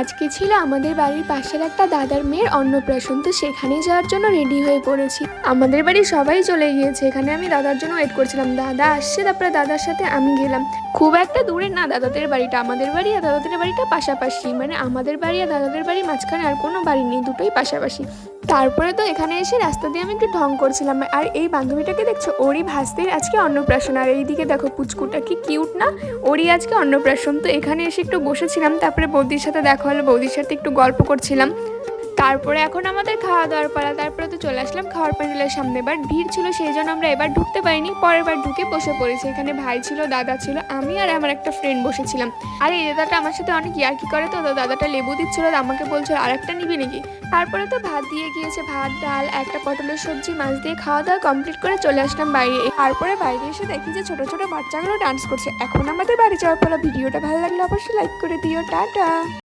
আজকে ছিল আমাদের বাড়ির পাশের একটা দাদার মেয়ের অন্নপ্রাশন, তো সেখানে যাওয়ার জন্য রেডি হয়ে পড়েছি। আমাদের বাড়ির সবাই চলে গিয়েছে, এখানে আমি দাদার জন্য ওয়েট করছিলাম। দাদা আসছে, তারপরে দাদার সাথে আমি গেলাম। খুব একটা দূরে না দাদাদের বাড়িটা, আমাদের বাড়ি আর দাদাদের বাড়িটা পাশাপাশি, মানে আমাদের বাড়ি আর দাদাদের বাড়ি মাঝখানে আর কোনো বাড়ি নেই, দুটোই পাশাপাশি। তারপরে তো এখানে এসে রাস্তা দিয়ে আমি একটু ঢং করছিলাম। আর এই বান্ধবীটাকে দেখছো, ওরই ভাস্তির আজকে অন্নপ্রাশন। আর এইদিকে দেখো পুচকুটা কি কিউট না, ওরই আজকে অন্নপ্রাশন। তো এখানে এসে একটু বসেছিলাম, তারপরে বৌদির সাথে দেখা হলো, বৌদির সাথে একটু গল্প করছিলাম। তারপরে এখন আমাদের খাওয়া দাওয়ার পালা। তারপরে তো চলে আসলাম খাওয়ার প্যান্ডেলের সামনে। এবার ভিড় ছিল, সেই জন্য আমরা এবার ঢুকতে পারিনি, পরের বার ঢুকে বসে পড়েছি। এখানে ভাই ছিল, দাদা ছিল, আমি আর আমার একটা ফ্রেন্ড বসেছিলাম। আর এই দাদাটা আমার সাথে অনেক ইয়ার্কি করে, তো দাদাটা লেবু দিচ্ছিল, আমাকে বলছিল আর একটা নিবি নাকি। তারপরে তো ভাত দিয়ে গিয়েছে, ভাত ডাল একটা পটলের সবজি মাছ দিয়ে খাওয়া দাওয়া কমপ্লিট করে চলে আসলাম বাইরে। তারপরে বাইরে এসে দেখি যে ছোট ছোট বাচ্চাগুলো ডান্স করছে। এখন আমাদের বাড়ি যাওয়ার পর ভিডিওটা ভালো লাগলে অবশ্যই লাইক করে দিও। টাটা।